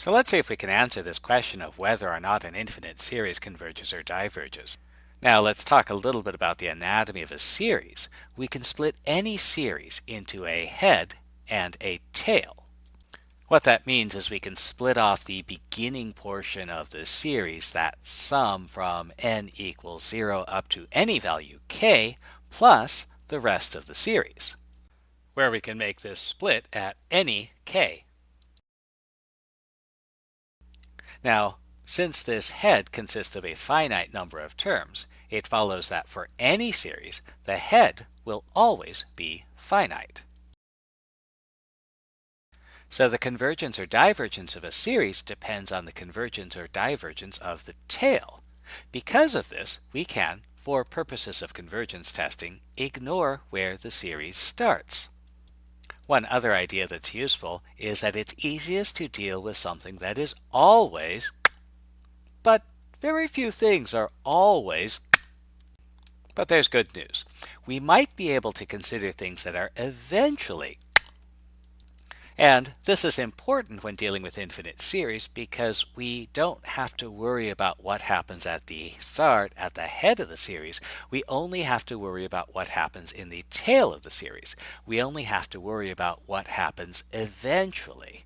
So let's see if we can answer this question of whether or not an infinite series converges or diverges. Now let's talk a little bit about the anatomy of a series. We can split any series into a head and a tail. What that means is we can split off the beginning portion of the series, that sum from n equals 0 up to any value k, plus the rest of the series, where we can make this split at any k. Now, since this head consists of a finite number of terms, it follows that for any series, the head will always be finite. So the convergence or divergence of a series depends on the convergence or divergence of the tail. Because of this, we can, for purposes of convergence testing, ignore where the series starts. One other idea that's useful is that it's easiest to deal with something that is always, but very few things are always. But there's good news. We might be able to consider things that are eventually. And this is important when dealing with infinite series because we don't have to worry about what happens at the start, at the head of the series. We only have to worry about what happens in the tail of the series. We only have to worry about what happens eventually.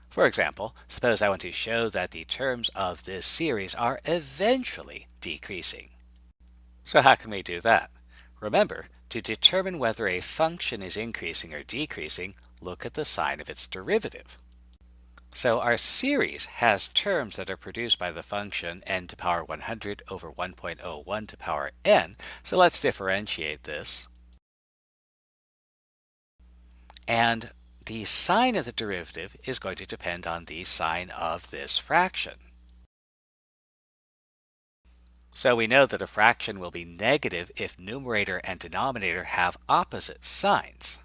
For example, suppose I want to show that the terms of this series are eventually decreasing. So how can we do that? Remember, to determine whether a function is increasing or decreasing, look at the sign of its derivative. So our series has terms that are produced by the function n to the power 100 over 1.01 to the power n. So let's differentiate this. And the sign of the derivative is going to depend on the sign of this fraction. So we know that a fraction will be negative if numerator and denominator have opposite signs.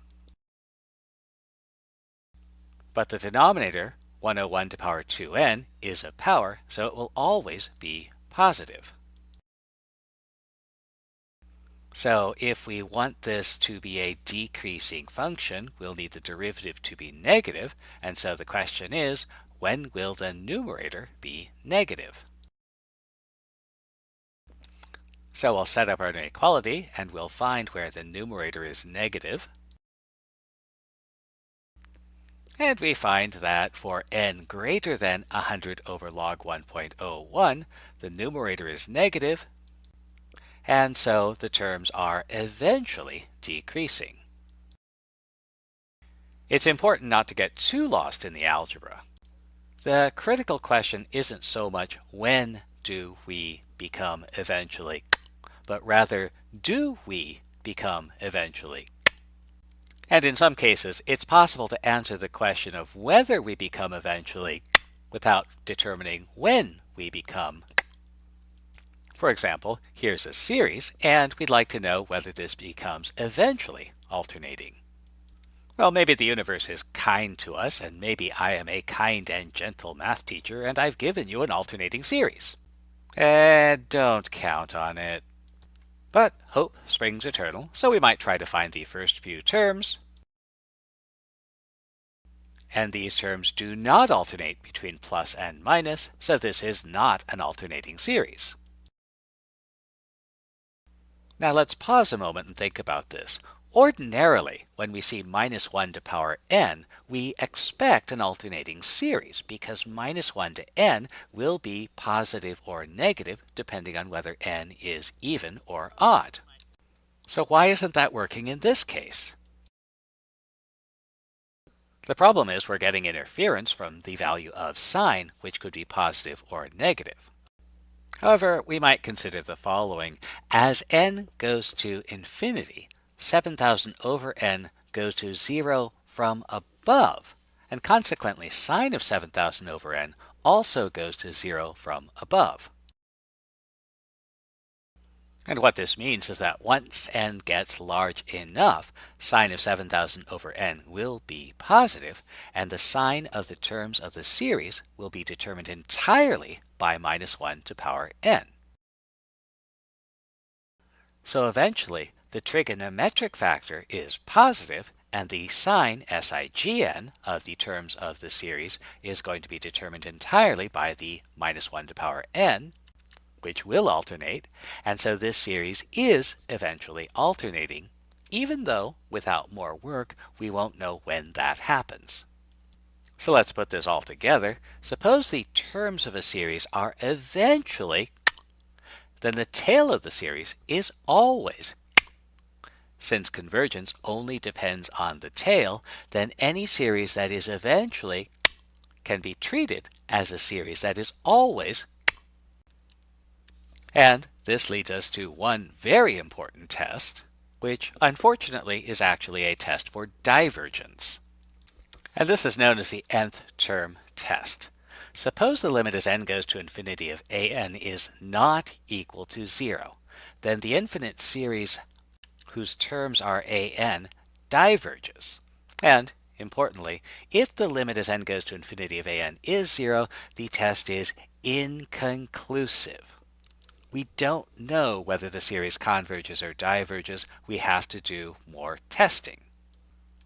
But the denominator, 101 to the power 2n, is a power, so it will always be positive. So if we want this to be a decreasing function, we'll need the derivative to be negative, and so the question is, when will the numerator be negative? So we'll set up our inequality, and we'll find where the numerator is negative. And we find that for n greater than 100 over log 1.01, the numerator is negative, and so the terms are eventually decreasing. It's important not to get too lost in the algebra. The critical question isn't so much when do we become eventually, but rather do we become eventually. And in some cases, it's possible to answer the question of whether we become eventually without determining when we become. For example, here's a series, and we'd like to know whether this becomes eventually alternating. Well, maybe the universe is kind to us, and maybe I am a kind and gentle math teacher, and I've given you an alternating series. Don't count on it. But hope springs eternal, so we might try to find the first few terms. And these terms do not alternate between plus and minus, so this is not an alternating series. Now let's pause a moment and think about this. Ordinarily, when we see minus 1 to the power n, we expect an alternating series because minus 1 to n will be positive or negative depending on whether n is even or odd. So why isn't that working in this case? The problem is we're getting interference from the value of sign, which could be positive or negative. However, we might consider the following. As n goes to infinity, 7,000 over n goes to 0 from above, and consequently sine of 7,000 over n also goes to 0 from above. And what this means is that once n gets large enough, sine of 7,000 over n will be positive, and the sign of the terms of the series will be determined entirely by minus 1 to the power n. So eventually, the trigonometric factor is positive, and the sign SIGN of the terms of the series is going to be determined entirely by the minus 1 to the power n, which will alternate, and so this series is eventually alternating, even though without more work we won't know when that happens. So let's put this all together. Suppose the terms of a series are eventually, then the tail of the series is always. Since convergence only depends on the tail, then any series that is eventually can be treated as a series that is always. And this leads us to one very important test, which unfortunately is actually a test for divergence. And this is known as the nth term test. Suppose the limit as n goes to infinity of an is not equal to 0. Then the infinite series whose terms are an diverges. And, importantly, if the limit as n goes to infinity of an is 0, the test is inconclusive. We don't know whether the series converges or diverges. We have to do more testing.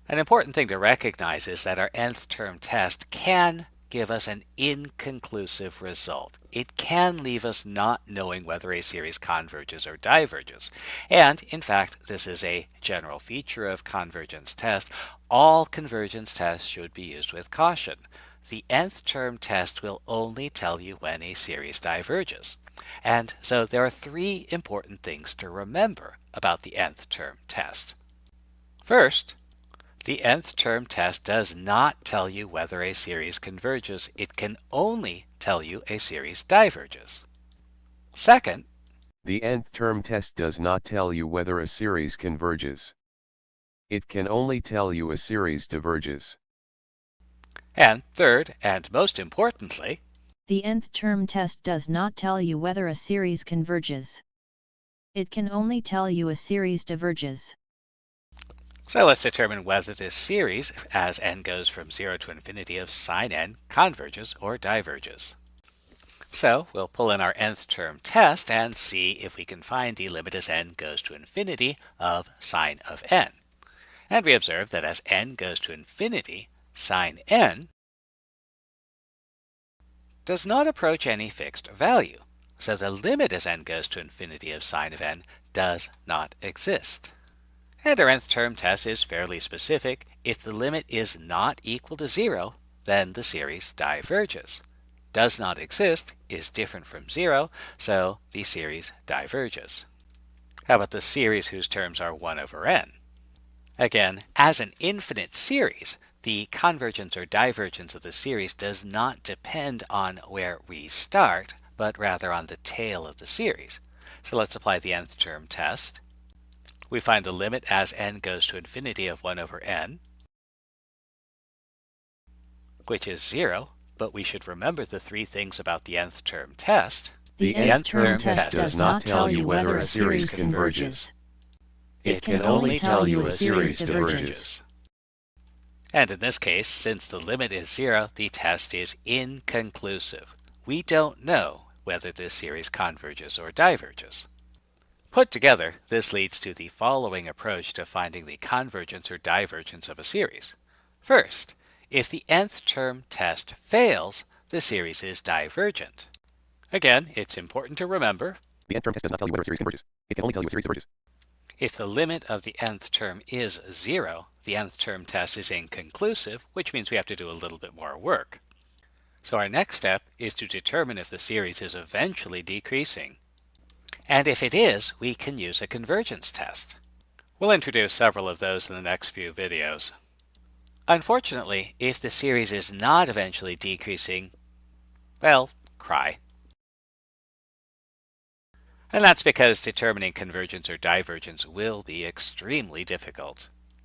An important thing to recognize is that our nth term test can give us an inconclusive result. It can leave us not knowing whether a series converges or diverges. And, in fact, this is a general feature of convergence test. All convergence tests should be used with caution. The nth term test will only tell you when a series diverges. And so there are three important things to remember about the nth term test. First, the nth term test does not tell you whether a series converges. It can only tell you a series diverges. Second, the nth term test does not tell you whether a series converges. It can only tell you a series diverges. And third, and most importantly, the nth term test does not tell you whether a series converges. It can only tell you a series diverges. So let's determine whether this series, as n goes from 0 to infinity of sine n, converges or diverges. So we'll pull in our nth term test and see if we can find the limit as n goes to infinity of sine of n. And we observe that as n goes to infinity, sine n does not approach any fixed value. So the limit as n goes to infinity of sine of n does not exist. And our nth term test is fairly specific. If the limit is not equal to 0, then the series diverges. Does not exist is different from 0, so the series diverges. How about the series whose terms are 1 over n? Again, as an infinite series, the convergence or divergence of the series does not depend on where we start, but rather on the tail of the series. So let's apply the nth term test. We find the limit as n goes to infinity of 1 over n, which is 0, but we should remember the three things about the nth term test. The nth term test does not tell you whether a series converges. It can only tell you a series diverges. And in this case, since the limit is 0, the test is inconclusive. We don't know whether this series converges or diverges. Put together, this leads to the following approach to finding the convergence or divergence of a series. First, if the nth term test fails, the series is divergent. Again, it's important to remember the nth term test does not tell you whether a series converges. It can only tell you a series diverges. If the limit of the nth term is 0, the nth term test is inconclusive, which means we have to do a little bit more work. So our next step is to determine if the series is eventually decreasing. And if it is, we can use a convergence test. We'll introduce several of those in the next few videos. Unfortunately, if the series is not eventually decreasing, well, cry. And that's because determining convergence or divergence will be extremely difficult.